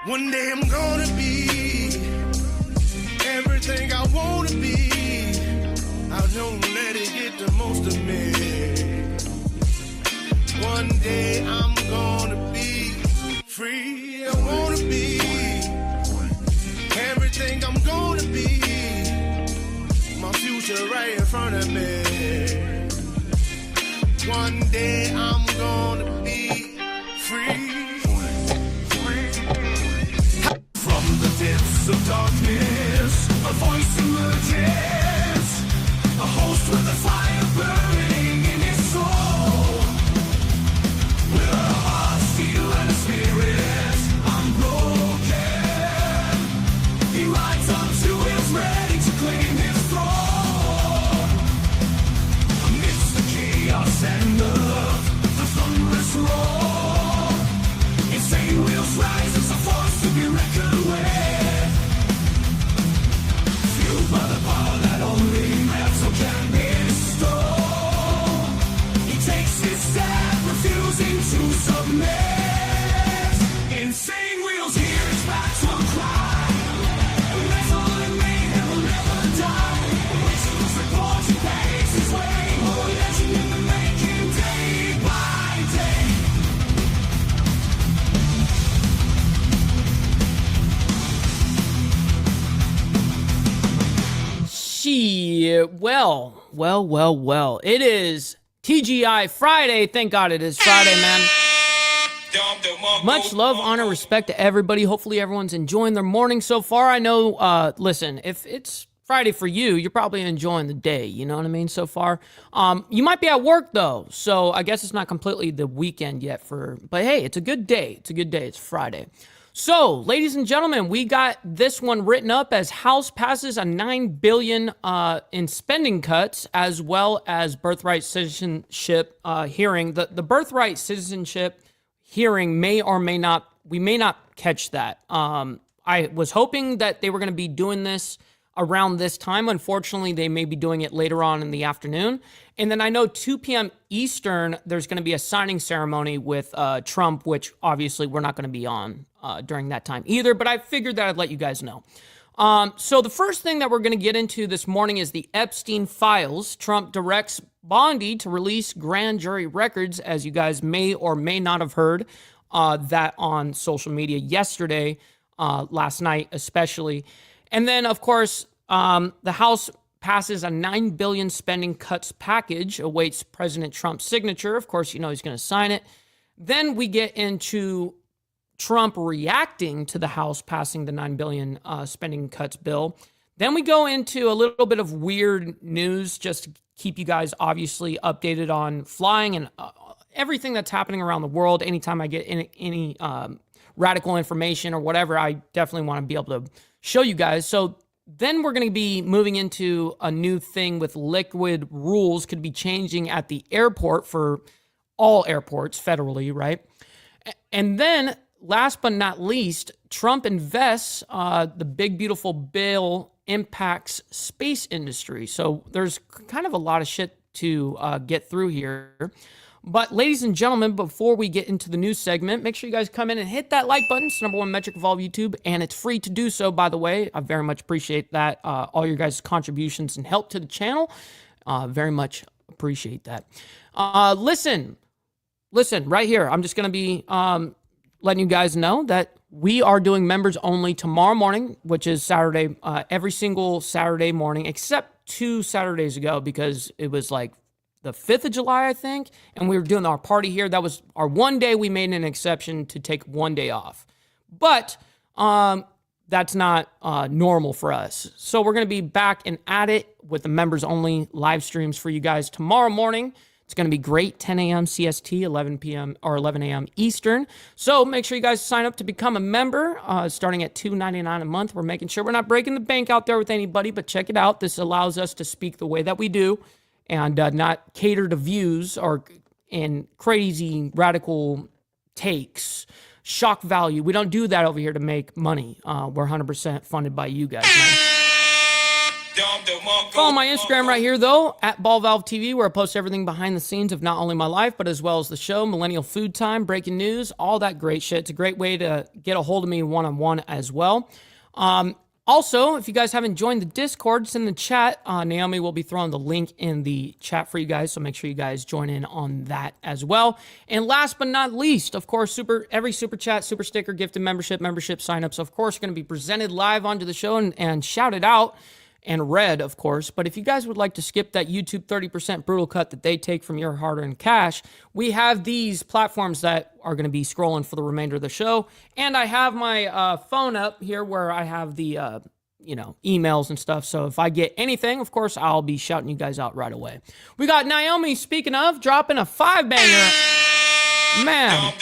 One day I'm gonna be everything I wanna be. I don't let it get the most of me. One day I'm gonna be free. I wanna be everything I'm gonna be. My future right in front of me. One day I'm gonna be free. From the depths of darkness, a voice emerges. A host with a fire burning in his soul. With a heart, steel, and a spirit unbroken. He rides unto his ready to claim his throne. Amidst the chaos and the thunderous roar, insane wheels rise as a force to be reckoned with. Fueled by the power that only metal can bestow. He takes his stand, refusing to submit. Insane wheels hear his battle cry. Metal and mayhem will never die. Rituals report he pays his way. More legend in the making, day by day. Well. It is TGI Friday. Thank God it is Friday, man. Much love, honor, respect to everybody. Hopefully everyone's enjoying their morning so far. I know, listen, if it's Friday for you, you're probably enjoying the day, you know what I mean, so far. You might be at work, though, so I guess it's not completely the weekend yet but hey, it's a good day. It's Friday. So, ladies and gentlemen, we got this one written up as House passes a $9 billion in spending cuts, as well as birthright citizenship hearing. The birthright citizenship hearing we may not catch that. I was hoping that they were going to be doing this around this time. Unfortunately, they may be doing it later on in the afternoon. And then I know 2 p.m. Eastern, there's going to be a signing ceremony with Trump, which obviously we're not going to be on during that time either, but I figured that I'd let you guys know. So the first thing that we're going to get into this morning is the Epstein files. Trump directs Bondi to release grand jury records, as you guys may or may not have heard that on social media yesterday, last night especially. And then, of course, the House passes a $9 billion spending cuts package, awaits President Trump's signature. Of course, you know he's going to sign it. Then we get into Trump reacting to the House passing the $9 billion spending cuts bill. Then we go into a little bit of weird news just to keep you guys obviously updated on flying and everything that's happening around the world. Anytime I get any radical information or whatever, I definitely want to be able to show you guys. So then we're going to be moving into a new thing with liquid rules could be changing at the airport for all airports federally, right? And then last but not least, Trump invests, the big beautiful bill impacts space industry. So there's kind of a lot of shit to get through here. But ladies and gentlemen, before we get into the news segment, make sure you guys come in and hit that like button. It's the #1 metric of all of YouTube, and it's free to do so, by the way. I very much appreciate that. All your guys' contributions and help to the channel. Very much appreciate that. Listen, right here. I'm just going to be letting you guys know that we are doing members only tomorrow morning, which is Saturday, every single Saturday morning, except 2 Saturdays ago, because it was like the 5th of July, I think, and we were doing our party here. That was our one day. We made an exception to take one day off. But that's not normal for us. So we're going to be back and at it with the members-only live streams for you guys tomorrow morning. It's going to be great, 10 a.m. CST, 11 p.m. or 11 a.m. Eastern. So make sure you guys sign up to become a member, starting at $2.99 a month. We're making sure we're not breaking the bank out there with anybody, but check it out. This allows us to speak the way that we do and not cater to views or in crazy radical takes, shock value. We don't do that over here to make money. We're 100% funded by you guys, man. Follow my Instagram right here, though, at Ball Valve TV, where I post everything behind the scenes of not only my life, but as well as the show, Millennial Food Time, breaking news, all that great shit. It's a great way to get a hold of me one-on-one as well. Also, if you guys haven't joined the Discord, it's in the chat. Naomi will be throwing the link in the chat for you guys, so make sure you guys join in on that as well. And last but not least, of course, every super chat, super sticker, gifted membership signups, of course, are going to be presented live onto the show and shouted out and read, of course. But if you guys would like to skip that YouTube 30% brutal cut that they take from your hard-earned cash, we have these platforms that are going to be scrolling for the remainder of the show. And I have my phone up here where I have the, emails and stuff. So if I get anything, of course, I'll be shouting you guys out right away. We got Naomi, speaking of, dropping a 5-banger. Man,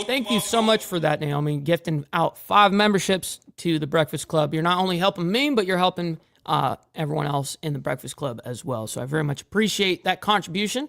thank you so much for that, Naomi. Gifting out 5 memberships to the Breakfast Club. You're not only helping me, but you're helping everyone else in the Breakfast Club as well. So I very much appreciate that contribution.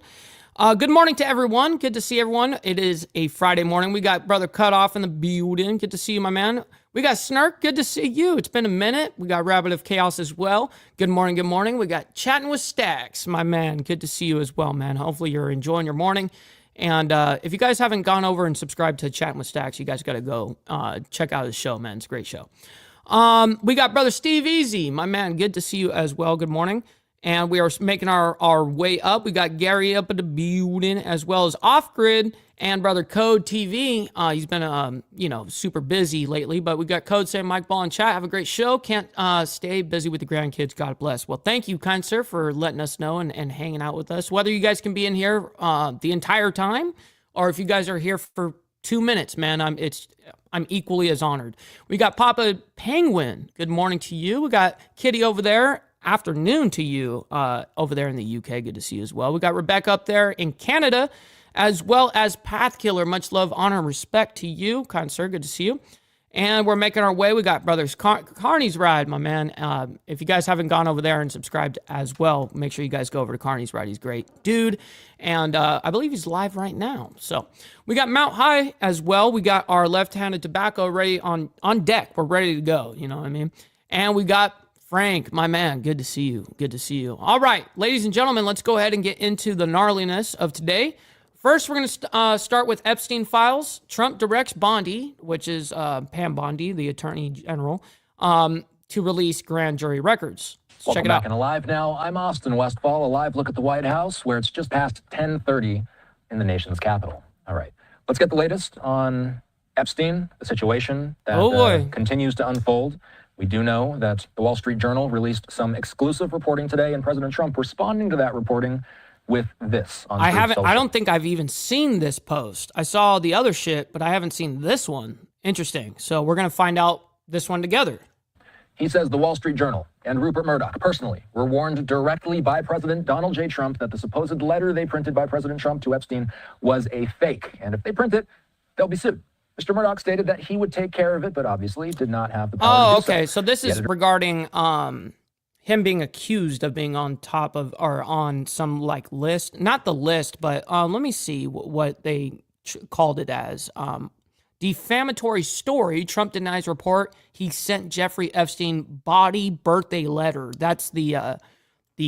Good morning to everyone. Good to see everyone. It is a Friday morning. We got Brother Cutoff in the building. Good to see you, my man. We got Snark. Good to see you. It's been a minute. We got Rabbit of Chaos as well. Good morning. Good morning. We got Chatting with Stacks, my man. Good to see you as well, man. Hopefully you're enjoying your morning. And if you guys haven't gone over and subscribed to Chatting with Stacks, you guys got to go check out his show, man. It's a great show. We got Brother Steve Easy, my man. Good to see you as well. Good morning. And we are making our way up. We got Gary up at the building, as well as Off Grid and Brother Code TV. He's been, super busy lately, but we got Code saying Mike Ball in chat. Have a great show. Can't stay busy with the grandkids. God bless. Well, thank you, kind sir, for letting us know and hanging out with us. Whether you guys can be in here the entire time, or if you guys are here for 2 minutes, man, I'm equally as honored. We got Papa Penguin. Good morning to you. We got Kitty over there. Afternoon to you over there in the UK. Good to see you as well. We got Rebecca up there in Canada, as well as Path Killer. Much love, honor, and respect to you, kind sir. Good to see you. And we're making our way. We got Brothers Carney's Ride, my man. If you guys haven't gone over there and subscribed as well, make sure you guys go over to Carney's Ride. He's a great dude. And I believe he's live right now. So we got Mount High as well. We got our left-handed tobacco ready on deck. We're ready to go. You know what I mean? And we got Frank, my man, good to see you. Good to see you. All right, ladies and gentlemen, let's go ahead and get into the gnarliness of today. First, we're going to start with Epstein files. Trump directs Bondi, which is Pam Bondi, the Attorney General, to release grand jury records. Let's check it out. Back and alive now. I'm Austin Westfall. A live look at the White House, where it's just past 10:30 in the nation's capital. All right, let's get the latest on Epstein, the situation that continues to unfold. We do know that the Wall Street Journal released some exclusive reporting today, and President Trump responding to that reporting with this on Truth Social. I don't think I've even seen this post. I saw the other shit, but I haven't seen this one. Interesting. So we're going to find out this one together. He says the Wall Street Journal and Rupert Murdoch personally were warned directly by President Donald J. Trump that the supposed letter they printed by President Trump to Epstein was a fake. And if they print it, they'll be sued. Mr. Murdoch stated that he would take care of it, but obviously did not have the power to do so. Okay. So this is regarding him being accused of being on top of or on some like list. Not the list, but let me see what they called it as. Defamatory story. Trump denies report he sent Jeffrey Epstein body birthday letter. That's the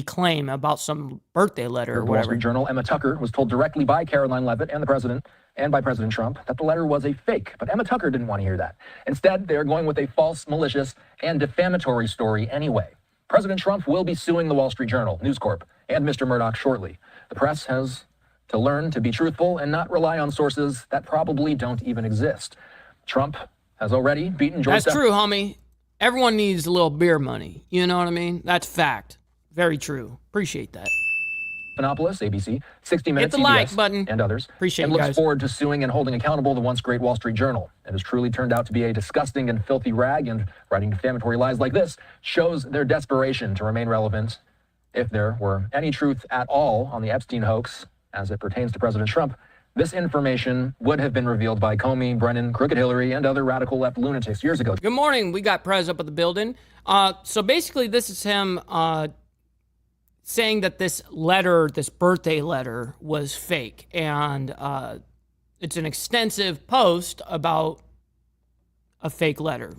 claim about some birthday letter or whatever. Wall Street Journal, Emma Tucker was told directly by Caroline Leavitt and the president and by President Trump that the letter was a fake. But Emma Tucker didn't want to hear that. Instead, they're going with a false, malicious, and defamatory story anyway. President Trump will be suing the Wall Street Journal, News Corp, and Mr. Murdoch shortly. The press has to learn to be truthful and not rely on sources that probably don't even exist. Trump has already beaten George. That's true, homie. Everyone needs a little beer money. You know what I mean? That's fact. Very true. Appreciate that. Stephanopoulos, ABC, 60 Minutes, hit the CBS, like button, and others, appreciate and you looks guys. forward to suing and holding accountable the once great Wall Street Journal. It has truly turned out to be a disgusting and filthy rag, and writing defamatory lies like this shows their desperation to remain relevant. If there were any truth at all on the Epstein hoax as it pertains to President Trump, this information would have been revealed by Comey, Brennan, Crooked Hillary, and other radical left lunatics years ago. Good morning. We got Prez up at the building. So basically, this is him saying that this letter, this birthday letter, was fake. And it's an extensive post about a fake letter.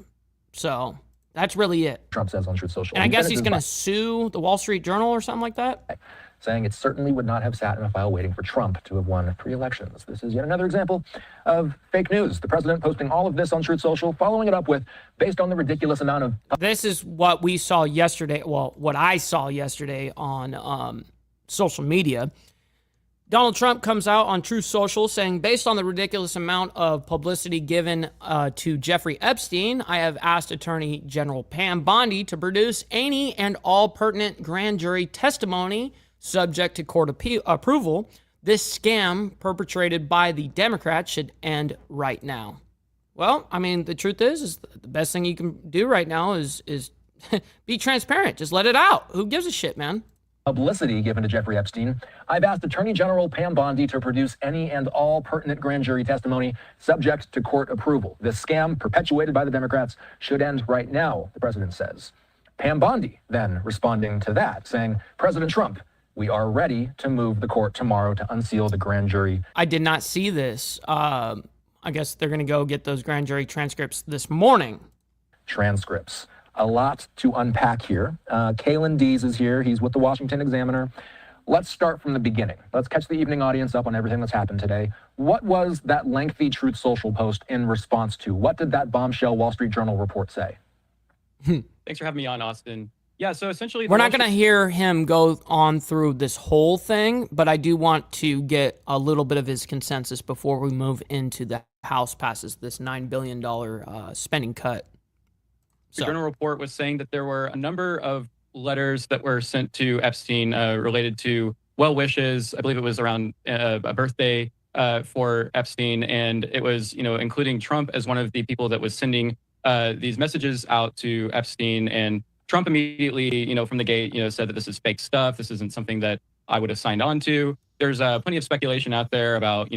So That's really it. Trump says on Truth Social. And I guess he's finishes going by to sue the Wall Street Journal or something like that. saying it certainly would not have sat in a file waiting for Trump to have won 3 elections. This is yet another example of fake news. The president posting all of this on Truth Social, following it up with, based on the ridiculous amount of... This is what we saw yesterday. Well, what I saw yesterday on social media. Donald Trump comes out on Truth Social saying, based on the ridiculous amount of publicity given to Jeffrey Epstein, I have asked Attorney General Pam Bondi to produce any and all pertinent grand jury testimony subject to court approval. This scam perpetrated by the Democrats should end right now. Well, I mean, the truth is the best thing you can do right now is be transparent. Just let it out. Who gives a shit, man? Publicity given to Jeffrey Epstein, I've asked Attorney General Pam Bondi to produce any and all pertinent grand jury testimony subject to court approval. This scam, perpetuated by the Democrats, should end right now, the president says. Pam Bondi then responding to that, saying, President Trump, we are ready to move the court tomorrow to unseal the grand jury. I did not see this. I guess they're going to go get those grand jury transcripts this morning. Transcripts. A lot to unpack here. Kalen Dees is here. He's with the Washington Examiner. Let's start from the beginning. Let's catch the evening audience up on everything that's happened today. What was that lengthy Truth Social post in response to? What did that bombshell Wall Street Journal report say? Thanks for having me on, Austin. Yeah, so essentially... We're not going to hear him go on through this whole thing, but I do want to get a little bit of his consensus before we move into the House passes this $9 billion spending cut. The Journal report was saying that there were a number of letters that were sent to Epstein related to well wishes. I believe it was around a birthday for Epstein, and it was, including Trump as one of the people that was sending these messages out to Epstein. And Trump immediately, from the gate, said that this is fake stuff. This isn't something that I would have signed on to. There's plenty of speculation out there about,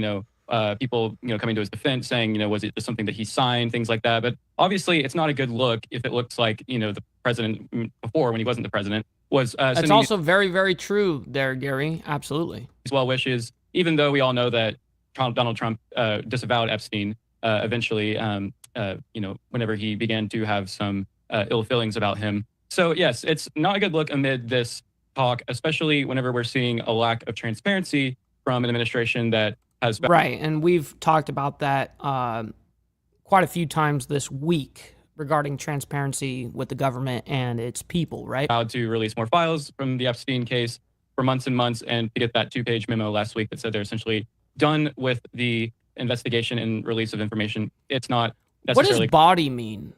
people, coming to his defense saying, was it just something that he signed, things like that. But obviously, it's not a good look if it looks like, the president before, when he wasn't the president, was That's also very, very true there, Gary. Absolutely. His well wishes, even though we all know that Donald Trump disavowed Epstein eventually, whenever he began to have some ill feelings about him. So, yes, it's not a good look amid this talk, especially whenever we're seeing a lack of transparency from an administration that has... Right, and we've talked about that quite a few times this week regarding transparency with the government and its people, right? Allowed to release more files from the Epstein case for months and months, and to get that 2-page memo last week that said they're essentially done with the investigation and release of information. It's not necessarily... What does body mean?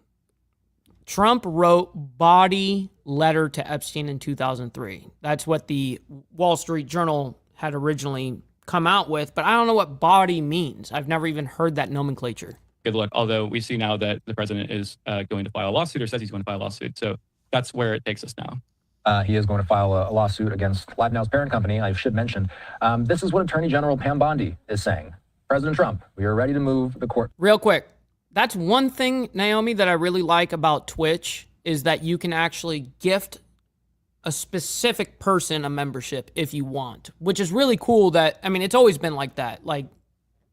Trump wrote body letter to Epstein in 2003. That's what the Wall Street Journal had originally come out with, but I don't know what body means. I've never even heard that nomenclature. Good luck, although we see now that the president is going to file a lawsuit, or says he's going to file a lawsuit. So that's where it takes us now. He is going to file a lawsuit against Live Now's parent company, I should mention. This is what Attorney General Pam Bondi is saying. President Trump, we are ready to move the court. Real quick. That's one thing, Naomi, that I really like about Twitch is that you can actually gift a specific person a membership if you want, which is really cool. It's always been like that. Like,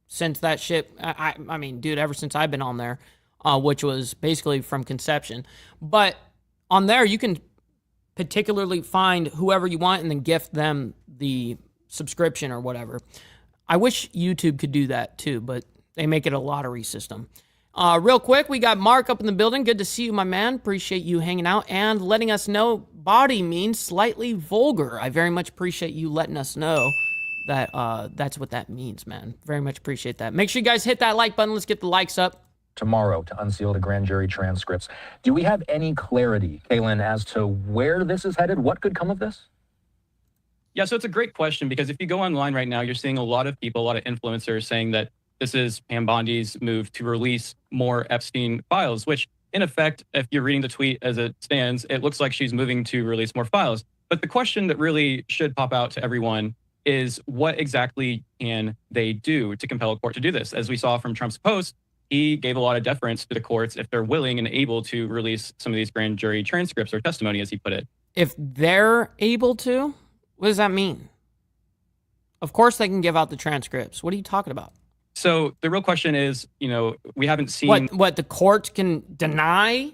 since that shit, I mean, dude, ever since I've been on there, which was basically from conception. But on there, you can particularly find whoever you want and then gift them the subscription or whatever. I wish YouTube could do that too, but they make it a lottery system. Real quick, we got Mark up in the building. Good to see you, my man. Appreciate you hanging out and letting us know body means slightly vulgar. I very much appreciate you letting us know that that's what that means, man. Very much appreciate that. Make sure you guys hit that like button. Let's get the likes up. Tomorrow to unseal the grand jury transcripts. Do we have any clarity, Kaylin, as to where this is headed? What could come of this? Yeah, so it's a great question, because if you go online right now, you're seeing a lot of people, a lot of influencers saying that this is Pam Bondi's move to release more Epstein files, which in effect, if you're reading the tweet as it stands, it looks like she's moving to release more files. But the question that really should pop out to everyone is, what exactly can they do to compel a court to do this? As we saw from Trump's post, he gave a lot of deference to the courts if they're willing and able to release some of these grand jury transcripts or testimony, as he put it. If they're able to? What does that mean? Of course they can give out the transcripts. What are you talking about? So the real question is, we haven't seen... What the court can deny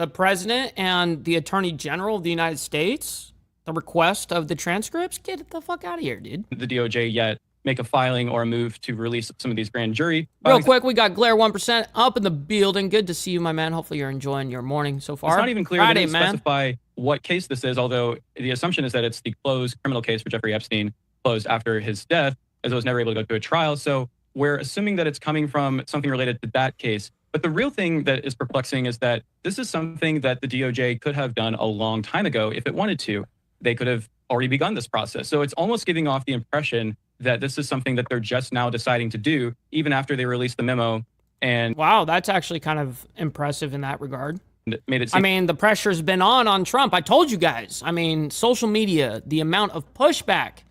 the president and the attorney general of the United States the request of the transcripts? Get the fuck out of here, dude. The DOJ yet make a filing or a move to release some of these grand jury Real filings. quick, we got Glare 1% up in the building. Good to see you, my man. Hopefully you're enjoying your morning so far. It's not even clear. Friday, They didn't man. specify what case this is, although the assumption is that it's the closed criminal case for Jeffrey Epstein, closed after his death, as it was never able to go to a trial. So we're assuming that it's coming from something related to that case. But the real thing that is perplexing is that this is something that the DOJ could have done a long time ago if it wanted to. They could have already begun this process. So it's almost giving off the impression that this is something that they're just now deciding to do, even after they released the memo. And wow, that's actually kind of impressive in that regard. Made it seem I mean, the pressure's been on Trump. I told you guys. I mean, social media, the amount of pushback,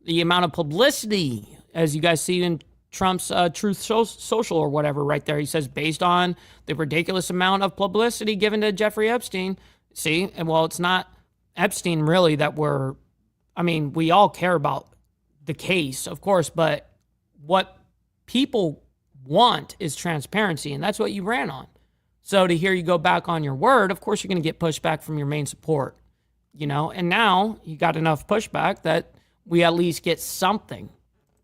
the amount of publicity, as you guys see in Trump's Truth Social or whatever right there. He says, based on the ridiculous amount of publicity given to Jeffrey Epstein. See, and well, it's not Epstein really that we all care about the case, of course, but what people want is transparency, and that's what you ran on. So to hear you go back on your word, of course, you're going to get pushback from your main support, and now you got enough pushback that we at least get something.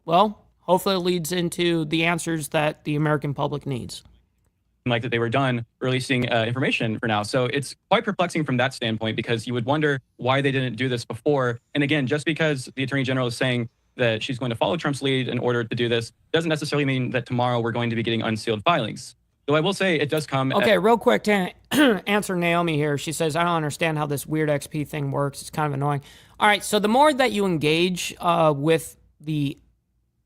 Well, hopefully it leads into the answers that the American public needs. like that they were done releasing information for now. So it's quite perplexing from that standpoint, because you would wonder why they didn't do this before. And again, just because the Attorney General is saying that she's going to follow Trump's lead in order to do this doesn't necessarily mean that tomorrow we're going to be getting unsealed filings. Though I will say it does come. Okay, real quick to answer Naomi here. She says, I don't understand how this weird XP thing works. It's kind of annoying. All right, so the more that you engage with the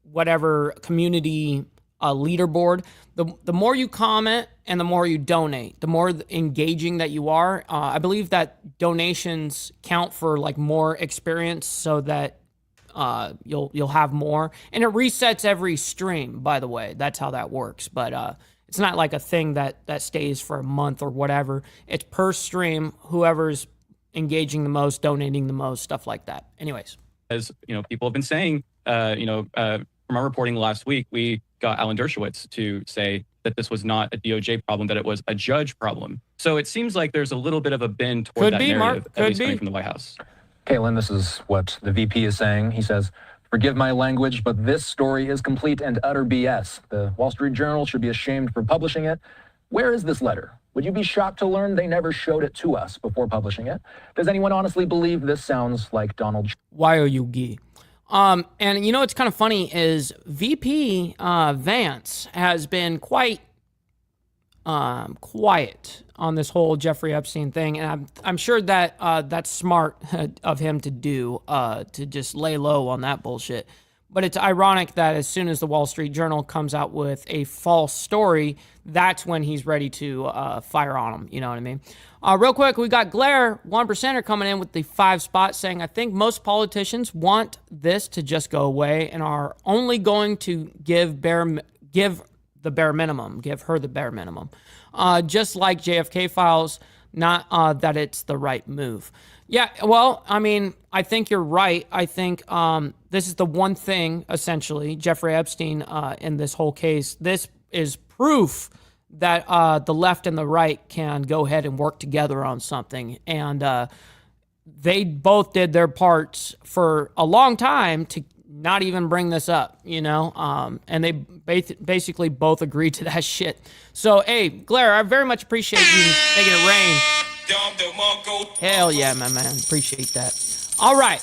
whatever community leaderboard, the more you comment and the more you donate, the more engaging that you are. I believe that donations count for like more experience, so that you'll have more, and it resets every stream. By the way, that's how that works. But it's not like a thing that stays for a month or whatever. It's per stream. Whoever's engaging the most, donating the most, stuff like that. Anyways, as people have been saying, from our reporting last week, we got Alan Dershowitz to say that this was not a DOJ problem, that it was a judge problem. So it seems like there's a little bit of a bend toward that narrative, at least coming from the White House. Caitlin, this is what the VP is saying. He says, forgive my language, but this story is complete and utter BS. The Wall Street Journal should be ashamed for publishing it. Where is this letter? Would you be shocked to learn they never showed it to us before publishing it? Does anyone honestly believe this sounds like Donald Trump? Why are you gay? And what's kind of funny is VP Vance has been quite quiet on this whole Jeffrey Epstein thing, and I'm sure that that's smart of him to do, to just lay low on that bullshit. But it's ironic that as soon as the Wall Street Journal comes out with a false story, that's when he's ready to fire on him. You know what I mean? Real quick, we got Glare 1%er coming in with the 5 spot, saying, I think most politicians want this to just go away and are only going to give the bare minimum, give her the bare minimum. Just like JFK files, not that it's the right move. Yeah, well, I mean, I think you're right. I think this is the one thing, essentially, Jeffrey Epstein in this whole case. This is proof that the left and the right can go ahead and work together on something. And they both did their parts for a long time to not even bring this up, and they basically both agreed to that shit. So, hey, Glare, I very much appreciate you making it rain. Hell yeah, my man. Appreciate that. All right.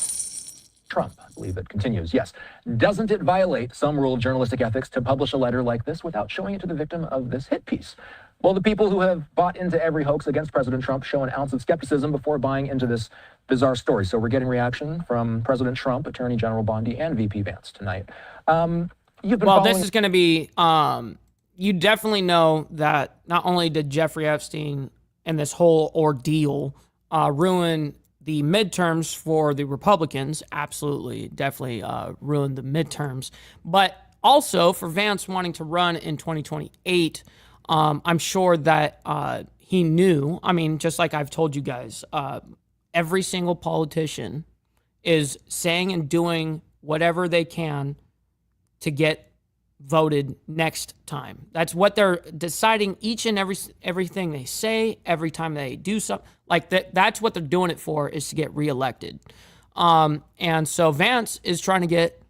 Trump, I believe it continues. Yes. Doesn't it violate some rule of journalistic ethics to publish a letter like this without showing it to the victim of this hit piece? Well, the people who have bought into every hoax against President Trump show an ounce of skepticism before buying into this bizarre story. So we're getting reaction from President Trump, Attorney General Bondi, and VP Vance tonight. You've been this is going to be, you definitely know that not only did Jeffrey Epstein and this whole ordeal ruin the midterms for the Republicans, absolutely, definitely ruined the midterms, but also for Vance wanting to run in 2028, I'm sure that he knew, just like I've told you guys, every single politician is saying and doing whatever they can to get voted next time. That's what they're deciding each and everything they say, every time they do something like that. That's what they're doing it for, is to get reelected. And so Vance is trying to get,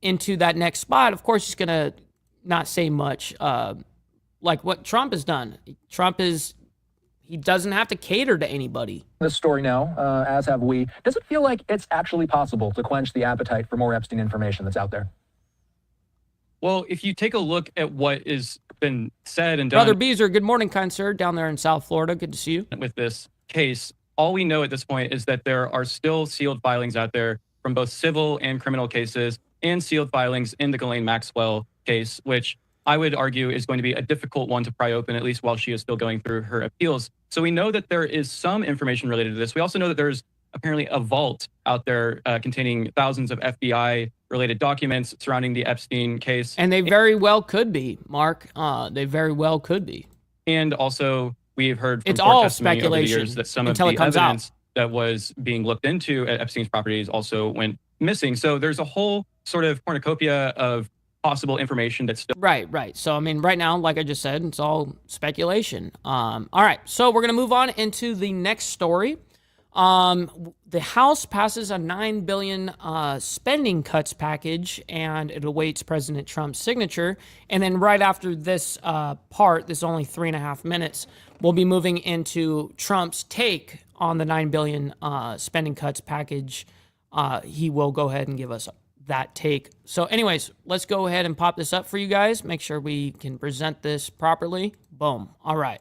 into that next spot. Of course, he's going to not say much, like what Trump has done. He doesn't have to cater to anybody. This story now, as have we. Does it feel like it's actually possible to quench the appetite for more Epstein information that's out there? Well, if you take a look at what has been said and done. Brother Beezer, good morning, kind sir, down there in South Florida. Good to see you. With this case, all we know at this point is that there are still sealed filings out there from both civil and criminal cases, and sealed filings in the Ghislaine Maxwell case, which I would argue is going to be a difficult one to pry open, at least while she is still going through her appeals. So we know that there is some information related to this. We also know that there's apparently a vault out there containing thousands of FBI-related documents surrounding the Epstein case. And they very well could be, Mark. They very well could be. And also, we've heard from it's court all testimony over the speculation years that some of until the it comes evidence out that was being looked into at Epstein's properties also went missing. So there's a whole sort of cornucopia of possible information that's still... Right. So, I mean, right now, like I just said, it's all speculation. All right, so we're going to move on into the next story. The House passes a $9 billion spending cuts package, and it awaits President Trump's signature. And then right after this part, this is only 3.5 minutes, we'll be moving into Trump's take on the $9 billion spending cuts package. He will go ahead and give us that take. So anyways, let's go ahead and pop this up for you guys. Make sure we can present this properly. Boom. All right.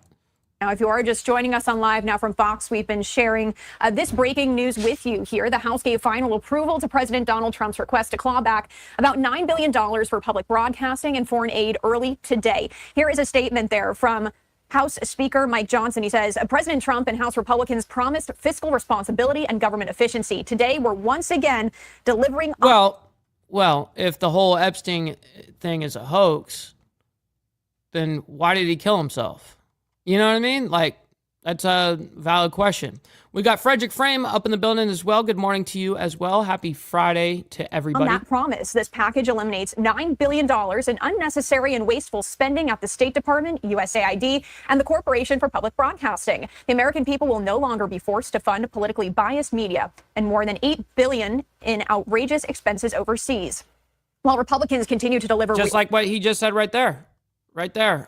Now, if you are just joining us on live now from Fox, we've been sharing this breaking news with you here. The House gave final approval to President Donald Trump's request to claw back about $9 billion for public broadcasting and foreign aid early today. Here is a statement there from House Speaker Mike Johnson. He says, President Trump and House Republicans promised fiscal responsibility and government efficiency. Today, we're once again delivering... Well, if the whole Epstein thing is a hoax, then why did he kill himself? You know what I mean? Like, that's a valid question. We got Frederick Frame up in the building as well. Good morning to you as well. Happy Friday to everybody. On that promise, this package eliminates $9 billion in unnecessary and wasteful spending at the State Department, USAID, and the Corporation for Public Broadcasting. The American people will no longer be forced to fund politically biased media and more than $8 billion in outrageous expenses overseas. While Republicans continue to deliver... Just like what he just said right there. Right there.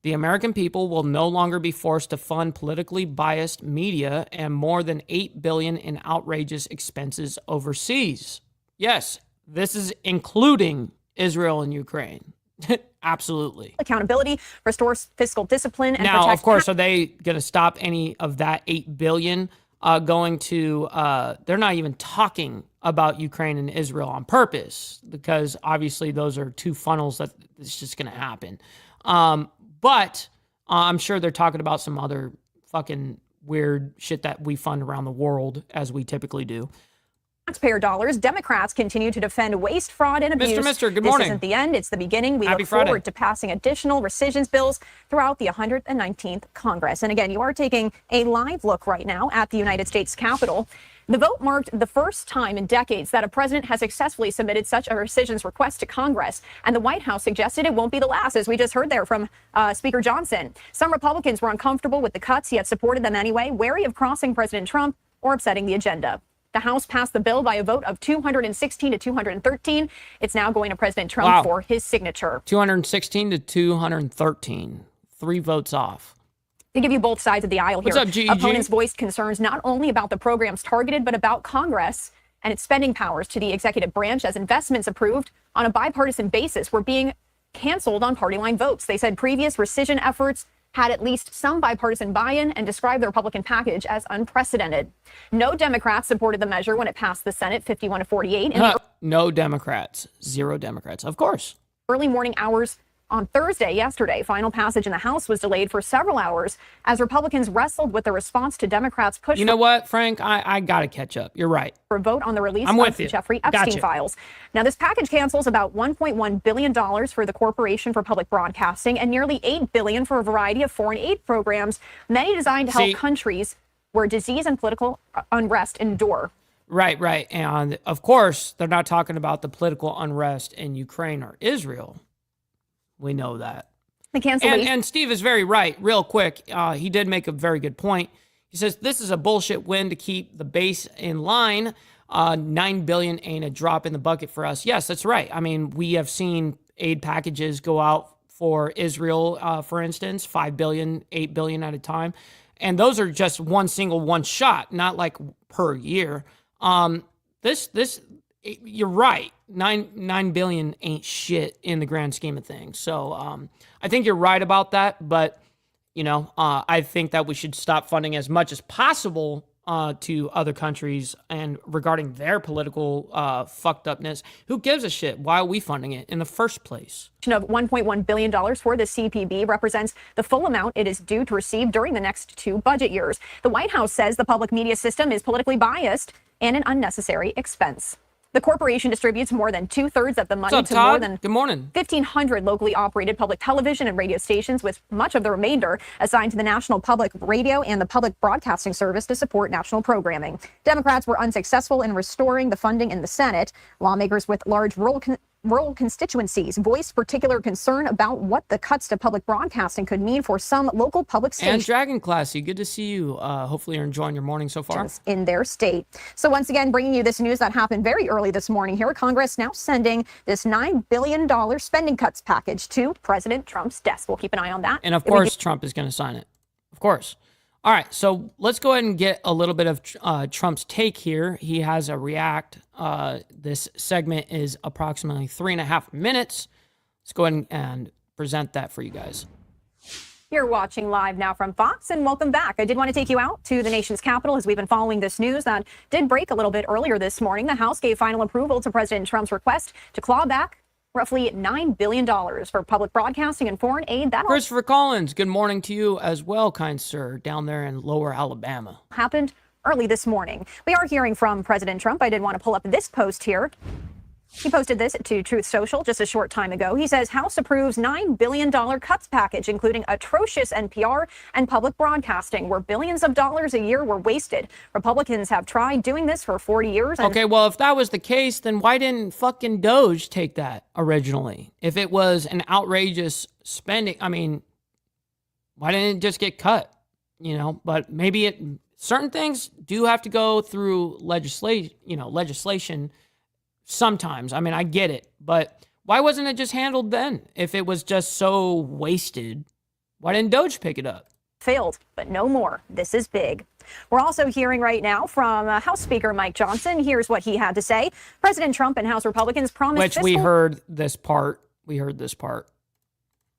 The American people will no longer be forced to fund politically biased media and more than $8 billion in outrageous expenses overseas. Yes, this is including Israel and Ukraine. Absolutely. Accountability, restores fiscal discipline, and now, of course, are they going to stop any of that $8 billion going to? They're not even talking about Ukraine and Israel on purpose, because obviously those are two funnels that it's just going to happen. But I'm sure they're talking about some other fucking weird shit that we fund around the world, as we typically do. Taxpayer dollars. Democrats continue to defend waste, fraud, and abuse. Mr. Good morning. This isn't the end. It's the beginning. We Happy look Friday. forward to passing additional rescissions bills throughout the 119th Congress. And again, you are taking a live look right now at the United States Capitol. The vote marked the first time in decades that a president has successfully submitted such a rescissions request to Congress. And the White House suggested it won't be the last, as we just heard there from Speaker Johnson. Some Republicans were uncomfortable with the cuts, yet supported them anyway, wary of crossing President Trump or upsetting the agenda. The House passed the bill by a vote of 216 to 213. It's now going to President Trump for his signature. 216 to 213. 3 votes off. To give you both sides of the aisle here. What's up, GEG? Opponents voiced concerns not only about the programs targeted, but about Congress and its spending powers to the executive branch, as investments approved on a bipartisan basis were being canceled on party line votes. They said previous rescission efforts had at least some bipartisan buy-in and described the Republican package as unprecedented. No Democrats supported the measure when it passed the Senate 51 to 48. No Democrats. 0 Democrats. Of course. Early morning hours on Thursday, yesterday, final passage in the House was delayed for several hours as Republicans wrestled with the response to Democrats' push. You know what, Frank? I got to catch up. You're right. For a vote on the release of the Jeffrey Epstein files. Now, this package cancels about $1.1 billion for the Corporation for Public Broadcasting and nearly $8 billion for a variety of foreign aid programs, many designed to help countries where disease and political unrest endure. Right. And of course, they're not talking about the political unrest in Ukraine or Israel. We know that. The cancellation. And Steve is very right. Real quick, he did make a very good point. He says this is a bullshit win to keep the base in line. $9 billion ain't a drop in the bucket for us. Yes, that's right. I mean, we have seen aid packages go out for Israel, for instance, $5 billion, $8 billion at a time. And those are just one shot, not like per year. You're right. $9 billion ain't shit in the grand scheme of things. So I think you're right about that. But, I think that we should stop funding as much as possible to other countries and regarding their political fucked upness. Who gives a shit? Why are we funding it in the first place? Of $1.1 billion for the CPB represents the full amount it is due to receive during the next 2 budget years. The White House says the public media system is politically biased and an unnecessary expense. The corporation distributes more than 2/3 of the money What's up, to Todd? more than Good morning. 1,500 locally operated public television and radio stations, with much of the remainder assigned to the National Public Radio and the Public Broadcasting Service to support national programming. Democrats were unsuccessful in restoring the funding in the Senate. Lawmakers with large rural constituencies voiced particular concern about what the cuts to public broadcasting could mean for some local public And stations Dragon Classy, good to see you. Hopefully you're enjoying your morning so far. in their state. So once again, bringing you this news that happened very early this morning here. Congress now sending this $9 billion spending cuts package to President Trump's desk. We'll keep an eye on that. And of course, Trump is going to sign it. Of course. All right, so let's go ahead and get a little bit of Trump's take here. He has a react. This segment is approximately 3.5 minutes. Let's go ahead and present that for you guys. You're watching live now from Fox, and welcome back. I did want to take you out to the nation's capital as we've been following this news that did break a little bit earlier this morning. The House gave final approval to President Trump's request to claw back roughly $9 billion for public broadcasting and foreign aid. That Christopher Collins, good morning to you as well, kind sir, down there in lower Alabama. happened early this morning. We are hearing from President Trump. I did want to pull up this post here. He posted this to Truth Social just a short time ago. He says House approves $9 billion cuts package, including atrocious NPR and public broadcasting, where billions of dollars a year were wasted. Republicans have tried doing this for 40 years. Okay, well, if that was the case, then why didn't fucking Doge take that originally? If it was an outrageous spending, I mean, why didn't it just get cut? But maybe certain things do have to go through legislation. Sometimes. I mean, I get it, but why wasn't it just handled then? If it was just so wasted, why didn't Doge pick it up? Failed, but no more. This is big. We're also hearing right now from House Speaker Mike Johnson. Here's what he had to say. President Trump and House Republicans promised We heard this part.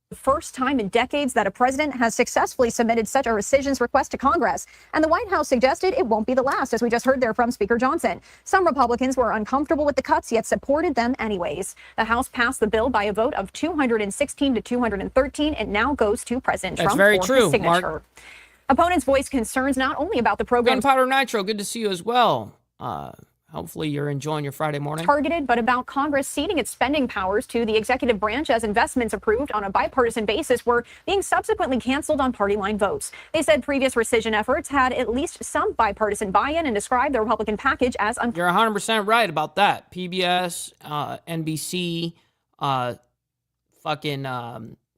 The first time in decades that a president has successfully submitted such a rescissions request to Congress. And the White House suggested it won't be the last, as we just heard there from Speaker Johnson. Some Republicans were uncomfortable with the cuts, yet supported them anyways. The House passed the bill by a vote of 216 to 213. It now goes to President Trump very for true, his signature. Mark. Opponents voiced concerns not only about the program Gunpowder Nitro, good to see you as well. Hopefully you're enjoying your Friday morning. targeted, but about Congress ceding its spending powers to the executive branch as investments approved on a bipartisan basis were being subsequently canceled on party line votes. They said previous rescission efforts had at least some bipartisan buy-in and described the Republican package as You're 100% right about that. PBS, NBC,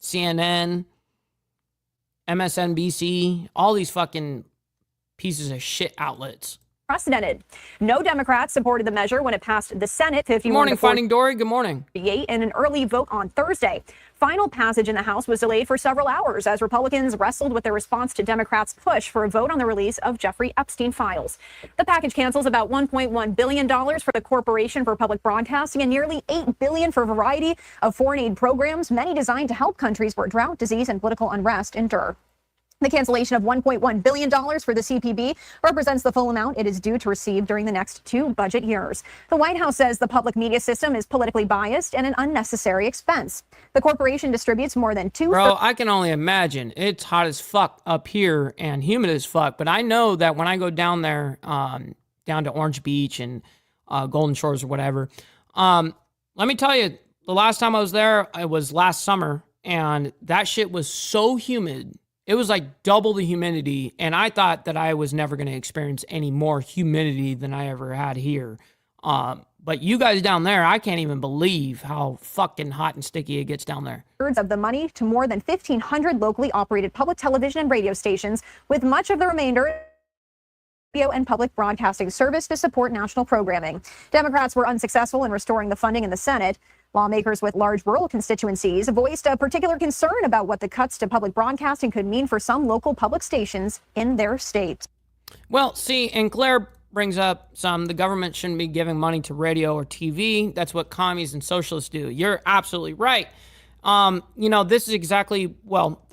CNN, MSNBC, all these fucking pieces of shit outlets. unprecedented. No Democrats supported the measure when it passed the Senate. Good morning, Finding Dory. Good morning. In an early vote on Thursday. Final passage in the House was delayed for several hours as Republicans wrestled with their response to Democrats' push for a vote on the release of Jeffrey Epstein files. The package cancels about $1.1 billion for the Corporation for Public Broadcasting and nearly $8 billion for a variety of foreign aid programs, many designed to help countries where drought, disease, and political unrest endure. The cancellation of $1.1 billion for the CPB represents the full amount it is due to receive during the next 2 budget years. The White House says the public media system is politically biased and an unnecessary expense. The corporation distributes more than 2 Bro, I can only imagine. It's hot as fuck up here and humid as fuck, but I know that when I go down there, down to Orange Beach and Golden Shores or whatever, let me tell you, the last time I was there, it was last summer, and that shit was so humid. it was like double the humidity, and I thought that I was never going to experience any more humidity than I ever had here. But you guys down there, I can't even believe how fucking hot and sticky it gets down there. Of the money to more than 1,500 locally operated public television and radio stations, with much of the remainder radio and public broadcasting service to support national programming. Democrats were unsuccessful in restoring the funding in the Senate. Lawmakers with large rural constituencies voiced a particular concern about what the cuts to public broadcasting could mean for some local public stations in their state. Well, see, and Claire brings up the government shouldn't be giving money to radio or TV. That's what commies and socialists do. You're absolutely right. This is exactly,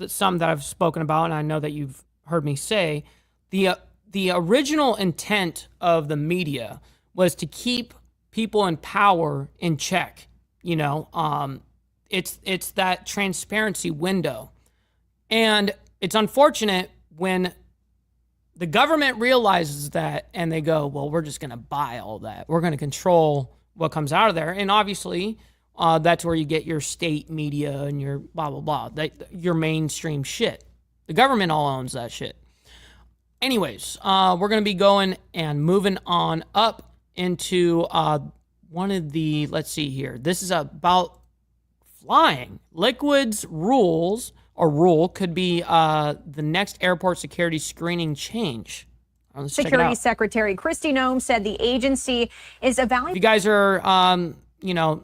some that I've spoken about, and I know that you've heard me say, the original intent of the media was to keep people in power in check. It's that transparency window. And it's unfortunate when the government realizes that and they go, well, we're just going to buy all that. We're going to control what comes out of there. And obviously, that's where you get your state media and your blah, blah, blah, your mainstream shit. The government all owns that shit. Anyways, we're going to be going and moving on up into one of the, let's see here. This is about flying. Liquid's rule could be the next airport security screening change. Security Secretary Kristi Noem said the agency is evaluating. If you guys are,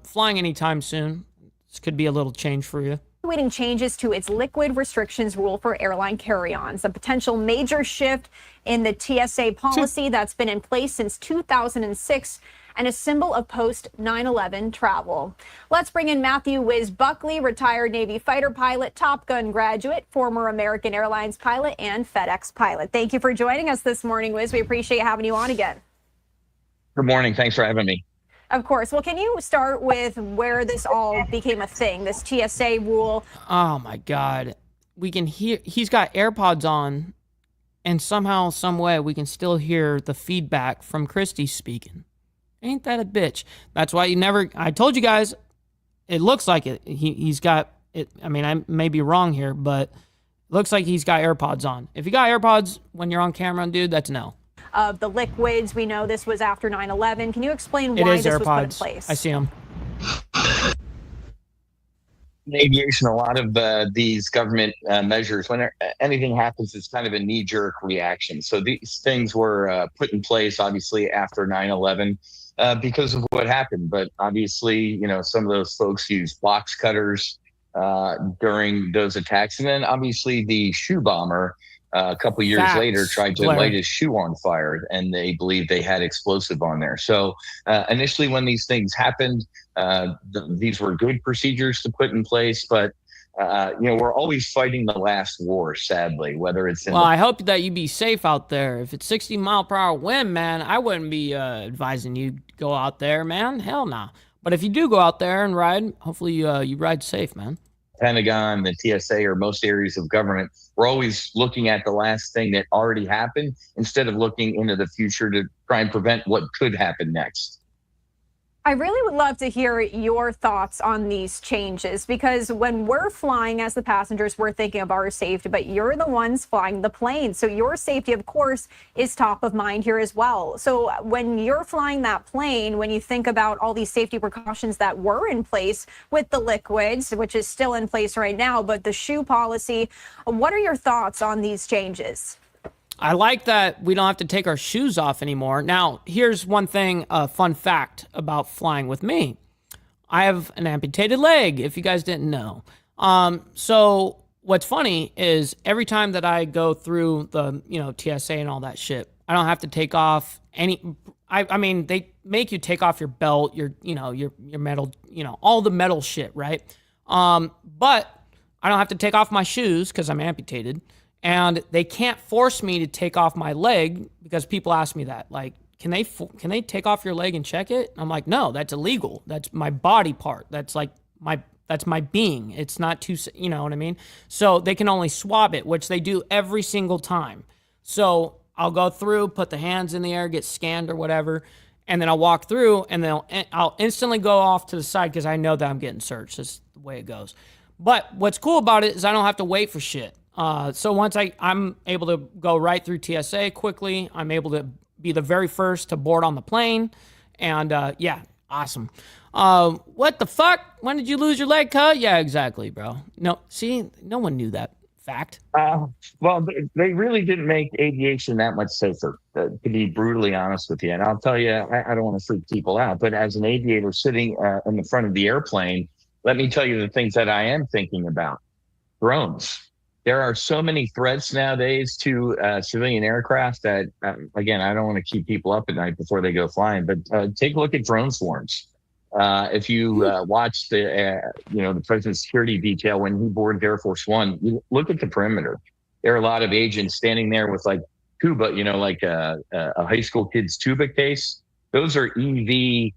flying anytime soon, this could be a little change for you. Evaluating changes to its liquid restrictions rule for airline carry-ons, a potential major shift in the TSA policy that's been in place since 2006 and a symbol of post-9/11 travel. Let's bring in Matthew Wiz Buckley, retired Navy fighter pilot, Top Gun graduate, former American Airlines pilot, and FedEx pilot. Thank you for joining us this morning, Wiz. We appreciate having you on again. Good morning. Thanks for having me. Of course. Well, can you start with where this all became a thing, this TSA rule? Oh, my God. We can hear, he's got AirPods on, and somehow, some way, we can still hear the feedback from Kristi speaking. Ain't that a bitch? That's why I told you guys, it looks like it. He's got it. I mean, I may be wrong here, but it looks like he's got AirPods on. If you got AirPods when you're on camera, dude, that's no. Of the liquids, we know this was after 9/11. Can you explain why this was put in place? I see them. In aviation, a lot of these government measures, when anything happens, it's kind of a knee-jerk reaction. So these things were put in place, obviously, after 9/11 because of what happened. But obviously, some of those folks used box cutters during those attacks. And then, obviously, the shoe bomber a couple years later tried to light his shoe on fire, and they believed they had explosive on there. So initially when these things happened, these were good procedures to put in place, but we're always fighting the last war, sadly, whether it's in I hope that you be safe out there. If it's 60-mile-per-hour wind, man, I wouldn't be advising you go out there, man. Hell no. But if you do go out there and ride, hopefully you ride safe, man. Pentagon, the TSA, or most areas of government, we're always looking at the last thing that already happened instead of looking into the future to try and prevent what could happen next. I really would love to hear your thoughts on these changes, because when we're flying as the passengers, we're thinking of our safety, but you're the ones flying the plane. So your safety, of course, is top of mind here as well. So when you're flying that plane, when you think about all these safety precautions that were in place with the liquids, which is still in place right now, but the shoe policy, what are your thoughts on these changes? I like that we don't have to take our shoes off anymore. Now, here's one thing, a fun fact about flying with me. I have an amputated leg, if you guys didn't know. So what's funny is every time that I go through the, TSA and all that shit, I don't have to take off any, I mean, they make you take off your belt, your metal, all the metal shit, right? But I don't have to take off my shoes because I'm amputated. And they can't force me to take off my leg because people ask me that. Like, can they take off your leg and check it? I'm like, no, that's illegal. That's my body part. That's like that's my being. It's not too, you know what I mean? So they can only swab it, which they do every single time. So I'll go through, put the hands in the air, get scanned or whatever, and then I'll walk through, and then I'll instantly go off to the side because I know that I'm getting searched. That's the way it goes. But what's cool about it is I don't have to wait for shit. So once I'm able to go right through TSA quickly, I'm able to be the very first to board on the plane. And yeah, awesome. What the fuck? When did you lose your leg, cut? Yeah, exactly, bro. No, see, no one knew that fact. Well, they really didn't make aviation that much safer, to be brutally honest with you. And I'll tell you, I don't want to freak people out, but as an aviator sitting in the front of the airplane, let me tell you the things that I am thinking about. Drones. There are so many threats nowadays to civilian aircraft that, again, I don't want to keep people up at night before they go flying, but take a look at drone swarms. If you watch the president's security detail when he boarded Air Force One, you look at the perimeter. There are a lot of agents standing there with like tuba, like a high school kid's tuba case. Those are EV